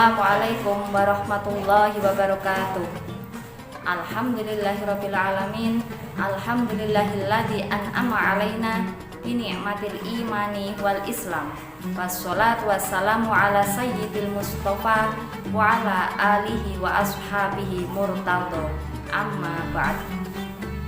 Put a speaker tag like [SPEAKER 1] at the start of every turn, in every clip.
[SPEAKER 1] Assalamualaikum warahmatullahi wabarakatuh. Alhamdulillahirabbil alamin. Alhamdulillahilladzi an'ama alaina bi ni'matil imani wal islam. Wassalatu wassalamu ala sayyidil mustafa wa ala alihi wa ashabihi murtadha. Amma ba'd.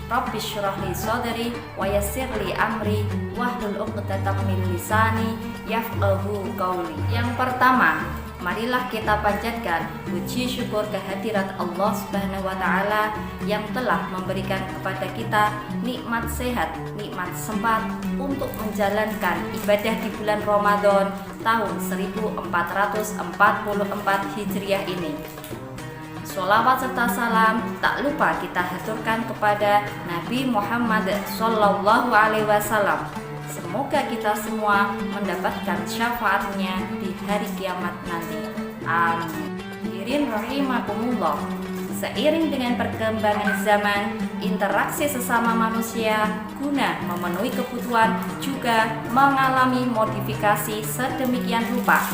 [SPEAKER 1] Rabbi shrah li sadri wa yassir li amri wahlul 'uqdatam min lisani yafqahu qawli. Yang pertama, marilah kita panjatkan puji syukur kehadirat Allah Subhanahu wa taala yang telah memberikan kepada kita nikmat sehat, nikmat sempat untuk menjalankan ibadah di bulan Ramadan tahun 1444 Hijriah ini. Sholawat serta salam tak lupa kita haturkan kepada Nabi Muhammad SAW. Semoga kita semua mendapatkan syafaatnya di hari kiamat nanti. Amin. Hadirin rahimakumullah. Seiring dengan perkembangan zaman, interaksi sesama manusia guna memenuhi kebutuhan juga mengalami modifikasi sedemikian rupa.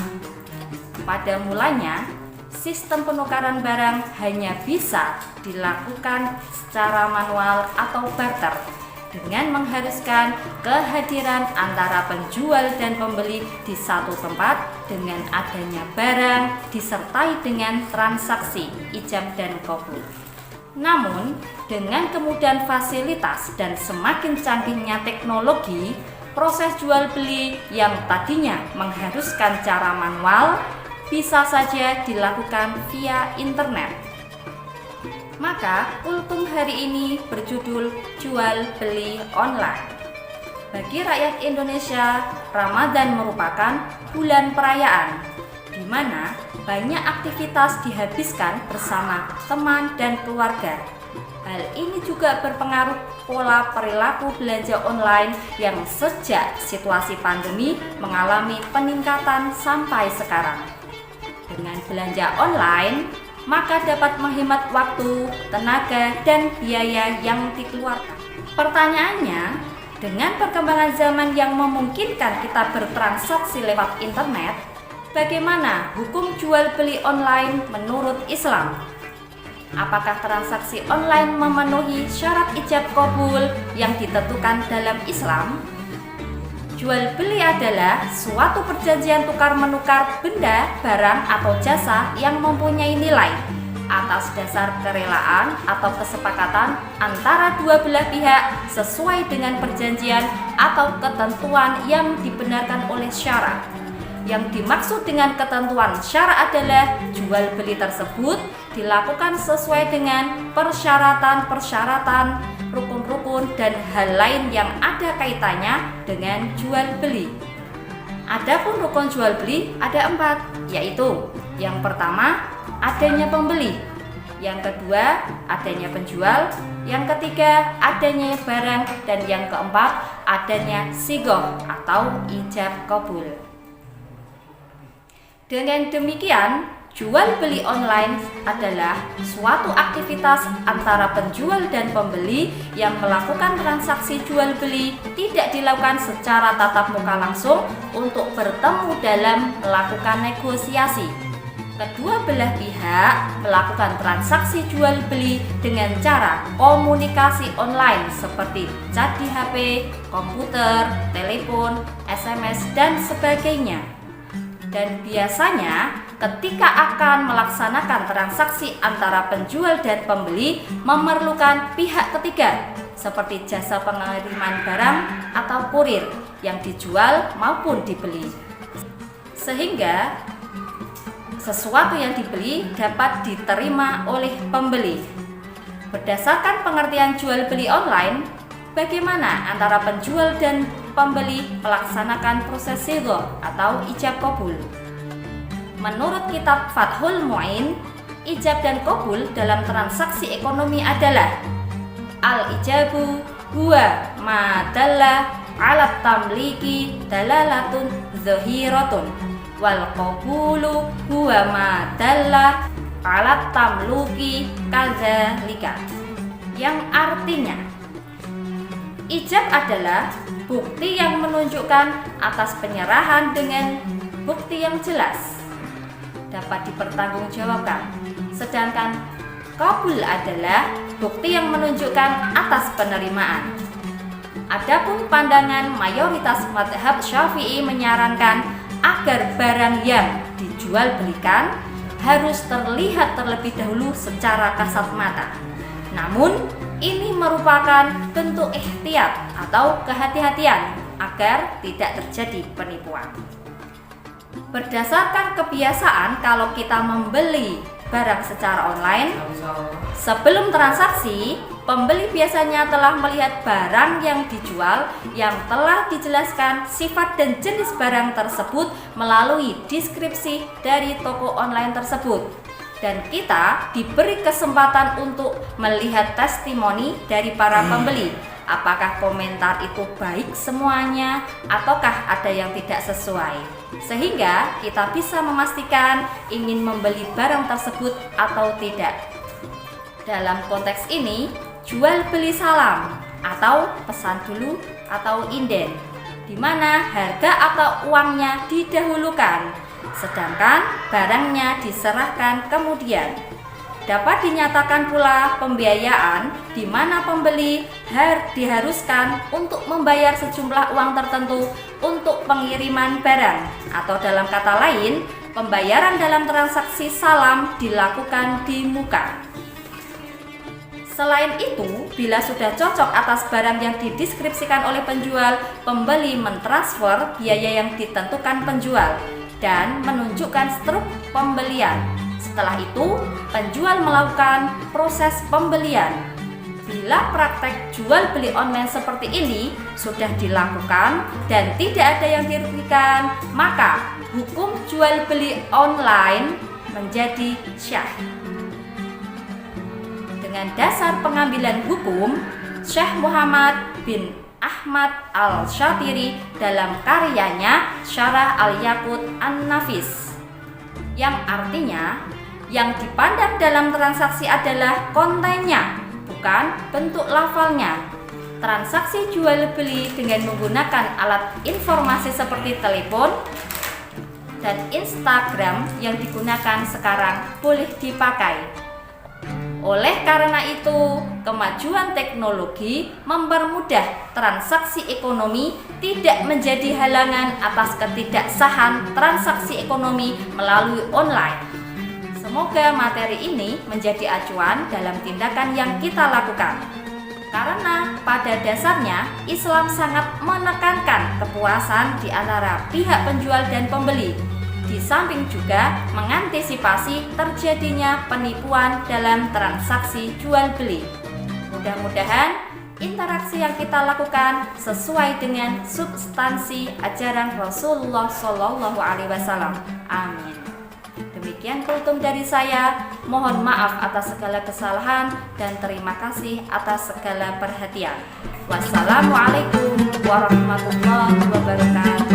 [SPEAKER 1] Pada mulanya, sistem penukaran barang hanya bisa dilakukan secara manual atau barter dengan mengharuskan kehadiran antara penjual dan pembeli di satu tempat dengan adanya barang disertai dengan transaksi ijab dan qabul. Namun, dengan kemudahan fasilitas dan semakin canggihnya teknologi, proses jual beli yang tadinya mengharuskan cara manual bisa saja dilakukan via internet. Maka kultum hari ini berjudul jual beli online. Bagi rakyat Indonesia, Ramadan merupakan bulan perayaan di mana banyak aktivitas dihabiskan bersama teman dan keluarga. Hal ini juga berpengaruh pola perilaku belanja online yang sejak situasi pandemi mengalami peningkatan sampai sekarang. Dengan belanja online, maka dapat menghemat waktu, tenaga, dan biaya yang dikeluarkan. Pertanyaannya, dengan perkembangan zaman yang memungkinkan kita bertransaksi lewat internet, bagaimana hukum jual beli online menurut Islam? Apakah transaksi online memenuhi syarat ijab qabul yang ditentukan dalam Islam? Jual beli adalah suatu perjanjian tukar-menukar benda, barang, atau jasa yang mempunyai nilai atas dasar kerelaan atau kesepakatan antara dua belah pihak sesuai dengan perjanjian atau ketentuan yang dibenarkan oleh syara. Yang dimaksud dengan ketentuan syara adalah jual beli tersebut dilakukan sesuai dengan persyaratan-persyaratan, rukun-rukun, dan hal lain yang ada kaitannya dengan jual beli. Adapun rukun jual beli ada 4, yaitu yang pertama adanya pembeli, yang kedua adanya penjual, yang ketiga adanya barang, dan yang keempat adanya sigoh atau ijab qabul. Dengan demikian, jual beli online adalah suatu aktivitas antara penjual dan pembeli yang melakukan transaksi jual beli tidak dilakukan secara tatap muka langsung untuk bertemu dalam melakukan negosiasi. Kedua belah pihak melakukan transaksi jual beli dengan cara komunikasi online seperti chat di HP, komputer, telepon, SMS, dan sebagainya. Dan biasanya ketika akan melaksanakan transaksi antara penjual dan pembeli memerlukan pihak ketiga seperti jasa pengiriman barang atau kurir yang dijual maupun dibeli, sehingga sesuatu yang dibeli dapat diterima oleh pembeli. Berdasarkan pengertian jual beli online, bagaimana antara penjual dan pembeli melaksanakan proses sigoh atau ijab qabul? Menurut kitab Fathul Mu'in, ijab dan qabul dalam transaksi ekonomi adalah al-ijabu huwa ma dalla ala tamliki dalalatun zahiratun wal qabulu huwa ma dalla ala tamluki kadzalika, yang artinya ijab adalah bukti yang menunjukkan atas penyerahan dengan bukti yang jelas. dapat dipertanggungjawabkan. Sedangkan qabul adalah bukti yang menunjukkan atas penerimaan. Adapun pandangan mayoritas mazhab Syafi'i menyarankan agar barang yang dijual belikan harus terlihat terlebih dahulu secara kasat mata. Namun, ini merupakan bentuk ihtiyat atau kehati-hatian agar tidak terjadi penipuan. Berdasarkan kebiasaan, kalau kita membeli barang secara online, sebelum transaksi, pembeli biasanya telah melihat barang yang dijual yang telah dijelaskan sifat dan jenis barang tersebut melalui deskripsi dari toko online tersebut. Dan kita diberi kesempatan untuk melihat testimoni dari para pembeli. Apakah komentar itu baik semuanya ataukah ada yang tidak sesuai, sehingga kita bisa memastikan ingin membeli barang tersebut atau tidak. Dalam konteks ini, jual beli salam atau pesan dulu atau inden, di mana harga atau uangnya didahulukan, sedangkan barangnya diserahkan kemudian. Dapat dinyatakan pula pembiayaan di mana pembeli diharuskan untuk membayar sejumlah uang tertentu untuk pengiriman barang, atau dalam kata lain, pembayaran dalam transaksi salam dilakukan di muka. Selain itu, bila sudah cocok atas barang yang dideskripsikan oleh penjual, pembeli mentransfer biaya yang ditentukan penjual dan menunjukkan struk pembelian. Setelah itu, penjual melakukan proses pembelian. Bila praktek jual beli online seperti ini sudah dilakukan dan tidak ada yang dirugikan, maka hukum jual beli online menjadi syah. Dengan dasar pengambilan hukum, Syekh Muhammad bin Ahmad Al-Syatiri dalam karyanya Syarah Al-Yaqut An-Nafis, yang artinya yang dipandang dalam transaksi adalah kontennya, bukan bentuk lafalnya. Transaksi jual beli dengan menggunakan alat informasi seperti telepon dan Instagram yang digunakan sekarang boleh dipakai. Oleh karena itu, kemajuan teknologi mempermudah transaksi ekonomi tidak menjadi halangan atas ketidaksahan transaksi ekonomi melalui online. Semoga materi ini menjadi acuan dalam tindakan yang kita lakukan. Karena pada dasarnya Islam sangat menekankan kepuasan di antara pihak penjual dan pembeli, di samping juga mengantisipasi terjadinya penipuan dalam transaksi jual beli. Mudah-mudahan interaksi yang kita lakukan sesuai dengan substansi ajaran Rasulullah SAW. Amin. Demikian kultum dari saya. Mohon maaf atas segala kesalahan dan terima kasih atas segala perhatian. Wassalamualaikum warahmatullahi wabarakatuh.